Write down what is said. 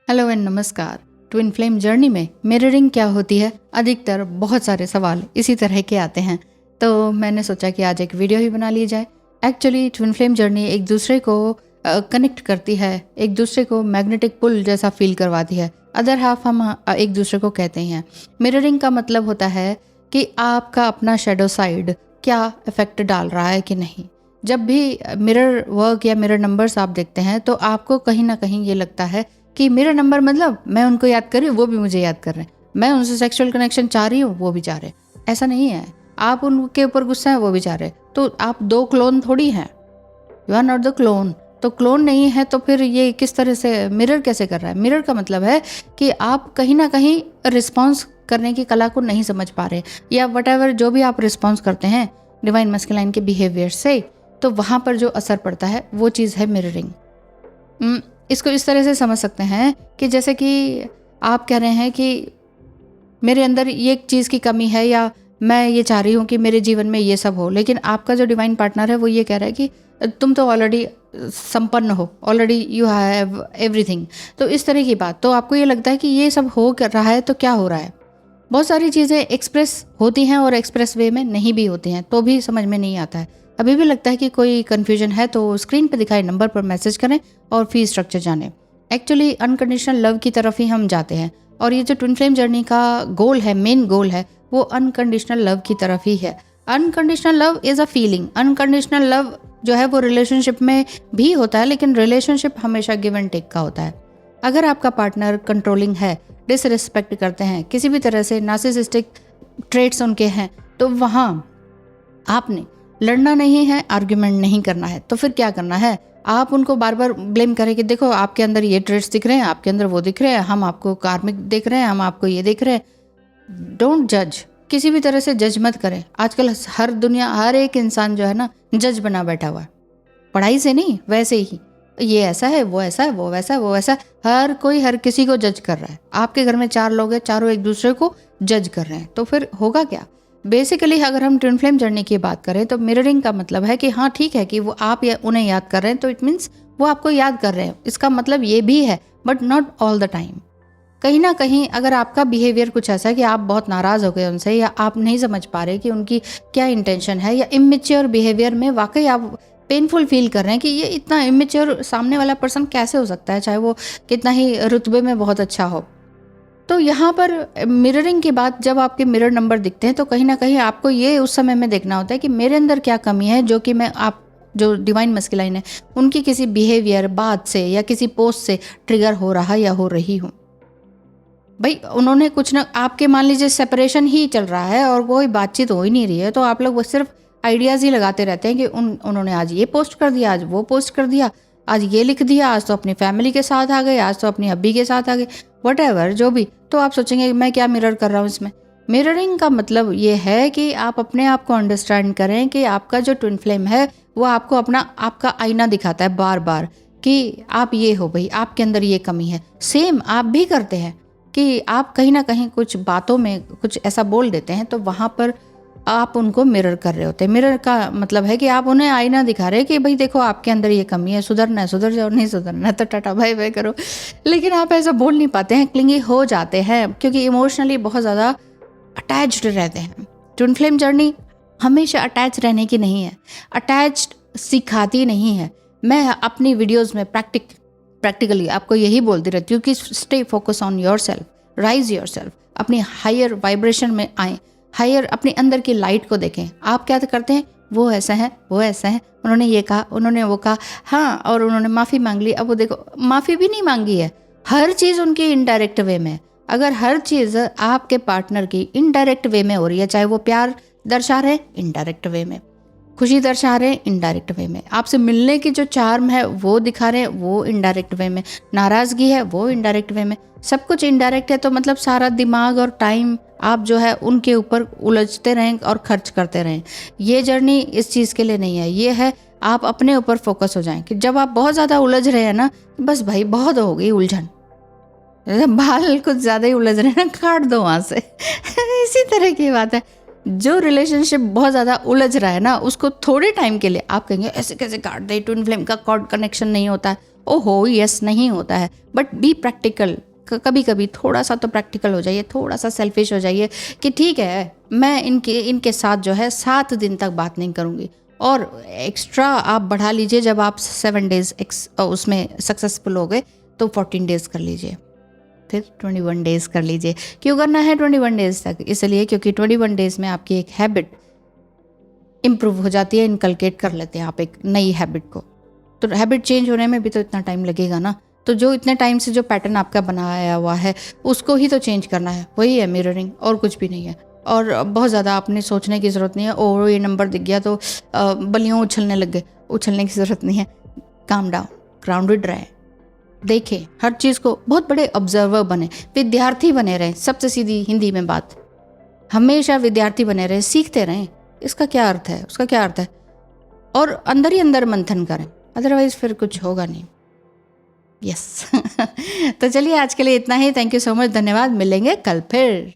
Hello and नमस्कार। Twin flame journey में mirroring क्या होती है, अधिकतर बहुत सारे सवाल इसी तरह के आते हैं, तो मैंने सोचा कि आज एक वीडियो ही बना ली जाए। एक्चुअली ट्विन फ्लेम जर्नी एक दूसरे को कनेक्ट करती है, एक दूसरे को मैग्नेटिक पुल जैसा फील करवाती है। अदर हाफ हम एक दूसरे को कहते हैं। मिररिंग का मतलब होता है कि आपका अपना शेडो साइड क्या इफेक्ट डाल रहा है कि नहीं। जब भी मिरर वर्क या मिरर नंबर्स आप देखते हैं तो आपको कहीं ना कहीं ये लगता है कि मिरर नंबर मतलब मैं उनको याद कर रही हूँ, वो भी मुझे याद कर रहे हैं, मैं उनसे सेक्सुअल कनेक्शन चाह रही हूँ, वो भी चाह रहे हैं। ऐसा नहीं है, आप उनके ऊपर गुस्सा है, वो भी चाह रहे हैं। तो आप दो क्लोन थोड़ी हैं, you are not the clone. तो क्लोन नहीं है तो फिर ये किस तरह से मिरर कैसे कर रहा है। मिरर का मतलब है कि आप कहीं ना कहीं रिस्पॉन्स करने की कला को नहीं समझ पा रहे, या वट एवर जो भी आप रिस्पॉन्स करते हैं डिवाइन मस्कुलाइन के बिहेवियर से, तो वहाँ पर जो असर पड़ता है वो चीज़ है मिररिंग। इसको इस तरह से समझ सकते हैं कि जैसे कि आप कह रहे हैं कि मेरे अंदर ये चीज़ की कमी है, या मैं ये चाह रही हूँ कि मेरे जीवन में ये सब हो, लेकिन आपका जो डिवाइन पार्टनर है वो ये कह रहा है कि तुम तो ऑलरेडी संपन्न हो, ऑलरेडी यू हैव एवरीथिंग। तो इस तरह की बात, तो आपको ये लगता है कि ये सब हो कर रहा है, तो क्या हो रहा है। बहुत सारी चीज़ें एक्सप्रेस होती हैं और एक्सप्रेस वे में नहीं भी होती हैं, तो भी समझ में नहीं आता है। अभी भी लगता है कि कोई कन्फ्यूजन है तो स्क्रीन पर दिखाए नंबर पर मैसेज करें और फीस स्ट्रक्चर जानें। एक्चुअली अनकंडीशनल लव की तरफ ही हम जाते हैं, और ये जो ट्विन फ्लेम जर्नी का गोल है, मेन गोल है, वो अनकंडीशनल लव की तरफ ही है। Unconditional love is a feeling. Unconditional love जो है वो रिलेशनशिप में भी होता है, लेकिन रिलेशनशिप हमेशा गिव एंड टेक का होता है। अगर आपका पार्टनर कंट्रोलिंग है, डिसरिस्पेक्ट करते हैं, किसी भी तरह से नार्सिसिस्टिक ट्रेट्स उनके हैं, तो वहाँ आपने लड़ना नहीं है, आर्ग्यूमेंट नहीं करना है। तो फिर क्या करना है, आप उनको बार बार ब्लेम करें कि देखो आपके अंदर ये ट्रेट्स दिख रहे हैं, आपके अंदर वो दिख रहे हैं, हम आपको कार्मिक देख रहे हैं, हम आपको ये देख रहे हैं। डोंट जज, किसी भी तरह से जज मत करें। आजकल हर दुनिया, हर एक इंसान जो है ना, जज बना बैठा हुआ है। पढ़ाई से नहीं, वैसे ही ये ऐसा है, वो ऐसा है, वो वैसा है, वो वैसा है। हर कोई हर किसी को जज कर रहा है। आपके घर में 4 लोग हैं, चारों एक दूसरे को जज कर रहे हैं, तो फिर होगा क्या। बेसिकली अगर हम ट्विन फ्लेम जर्नी की बात करें तो मिररिंग का मतलब है कि हाँ ठीक है कि वो आप उन्हें याद कर रहे हैं, तो इट मीन्स वो आपको याद कर रहे हैं। इसका मतलब ये भी है, but not all the time. कहीं ना कहीं अगर आपका बिहेवियर कुछ ऐसा है कि आप बहुत नाराज़ हो गए उनसे, या आप नहीं समझ पा रहे कि उनकी क्या इंटेंशन है, या इमेच्योर बिहेवियर में वाकई आप पेनफुल फील कर रहे हैं कि ये इतना इमेच्योर सामने वाला पर्सन कैसे हो सकता है, चाहे वो कितना ही रुतबे में बहुत अच्छा हो। तो यहाँ पर मिररिंग के बाद जब आपके मिरर नंबर दिखते हैं तो कहीं ना कहीं आपको ये उस समय में देखना होता है कि मेरे अंदर क्या कमी है, जो कि मैं आप जो डिवाइन मस्कुलाइन है उनकी किसी बिहेवियर, बात से या किसी पोस्ट से ट्रिगर हो रहा या हो रही हूँ। भाई उन्होंने कुछ ना, आपके मान लीजिए सेपरेशन ही चल रहा है और कोई बातचीत हो ही नहीं रही है, तो आप लोग वो सिर्फ आइडियाज़ ही लगाते रहते हैं कि उन्होंने आज ये पोस्ट कर दिया, आज वो पोस्ट कर दिया, आज ये लिख दिया, आज तो अपनी फैमिली के साथ आ गए, आज तो अपनी हब्बी के साथ आ गए, वट एवर जो भी। तो आप सोचेंगे मैं क्या मिरर कर रहा हूँ इसमें। मिररिंग का मतलब ये है कि आप अपने आप को अंडरस्टैंड करें कि आपका जो ट्विन फ्लेम है वो आपको आपका आईना दिखाता है बार बार कि आप ये हो, भाई आपके अंदर ये कमी है। सेम आप भी करते हैं कि आप कहीं ना कहीं कुछ बातों में कुछ ऐसा बोल देते हैं, तो वहाँ पर आप उनको मिरर कर रहे होते हैं। मिरर का मतलब है कि आप उन्हें आईना दिखा रहे हैं कि भाई देखो आपके अंदर ये कमी है, सुधरना है सुधर जाओ, नहीं सुधरना है तो टाटा बाय बाय करो। लेकिन आप ऐसा बोल नहीं पाते हैं, क्लिंगी हो जाते हैं, क्योंकि इमोशनली बहुत ज़्यादा अटैच्ड रहते हैं। ट्विन फ्लेम जर्नी हमेशा अटैच रहने की नहीं है, अटैच्ड सिखाती नहीं है। मैं अपनी वीडियोज़ में प्रैक्टिकली आपको यही बोलती रहती हूँ कि stay focus on your self, rise your self, अपनी हायर वाइब्रेशन में आएँ, हायर अपने अंदर की लाइट को देखें। आप क्या करते हैं, वो ऐसा है, वो ऐसा है, उन्होंने ये कहा, उन्होंने वो कहा, हाँ, और उन्होंने माफ़ी मांग ली, अब वो देखो माफ़ी भी नहीं मांगी है। हर चीज़ उनकी इनडायरेक्ट वे में। अगर हर चीज़ आपके पार्टनर की इनडायरेक्ट वे में हो रही है, चाहे वो प्यार दर्शा रहे इनडायरेक्ट वे में, खुशी दर्शा रहे हैं इनडायरेक्ट वे में, आपसे मिलने की जो चार्म है वो दिखा रहे हैं वो इनडायरेक्ट वे में, नाराज़गी है वो इनडायरेक्ट वे में, सब कुछ इनडायरेक्ट है, तो मतलब सारा दिमाग और टाइम आप जो है उनके ऊपर उलझते रहें और खर्च करते रहें। ये जर्नी इस चीज़ के लिए नहीं है। ये है आप अपने ऊपर फोकस हो जाएं कि जब आप बहुत ज़्यादा उलझ रहे हैं ना, बस भाई बहुत हो गई उलझन, बाल कुछ ज़्यादा ही उलझ रहे हैं ना, काट दो वहाँ से इसी तरह की बात है। जो रिलेशनशिप बहुत ज़्यादा उलझ रहा है ना, उसको थोड़े टाइम के लिए आप कहेंगे ऐसे कैसे काट दे, ट्विन फ्लेम का कॉर्ड कनेक्शन नहीं होता है, ओहो यस नहीं होता है, बट बी प्रैक्टिकल। कभी कभी थोड़ा सा तो प्रैक्टिकल हो जाइए, थोड़ा सा सेल्फिश हो जाइए कि ठीक है मैं इनके साथ जो है 7 दिन तक बात नहीं करूँगी, और एक्स्ट्रा आप बढ़ा लीजिए। जब आप 7 डेज़ उसमें सक्सेसफुल हो गए तो 14 डेज़ कर लीजिए, फिर 21 डेज़ कर लीजिए। क्यों करना है 21 डेज़ तक? इसलिए क्योंकि 21 डेज़ में आपकी एक हैबिट इम्प्रूव हो जाती है, इनकलकेट कर लेते हैं आप एक नई हैबिट को। तो हैबिट चेंज होने में भी तो इतना टाइम लगेगा ना, तो जो इतने टाइम से जो पैटर्न आपका बनाया हुआ है उसको ही तो चेंज करना है, वही है मिररिंग, और कुछ भी नहीं है। और बहुत ज़्यादा आपने सोचने की ज़रूरत नहीं है, और ये नंबर दिख गया तो बलियों उछलने लग गए, उछलने की ज़रूरत नहीं है। काम डाउन, ग्राउंडेड रहे, देखें हर चीज़ को, बहुत बड़े ऑब्जर्वर बने, विद्यार्थी बने रहें। सबसे सीधी हिंदी में बात, हमेशा विद्यार्थी बने रहें, सीखते रहें। इसका क्या अर्थ है, उसका क्या अर्थ है, और अंदर ही अंदर मंथन करें, अदरवाइज फिर कुछ होगा नहीं। यस तो चलिए आज के लिए इतना ही। थैंक यू सो मच, धन्यवाद। मिलेंगे कल फिर।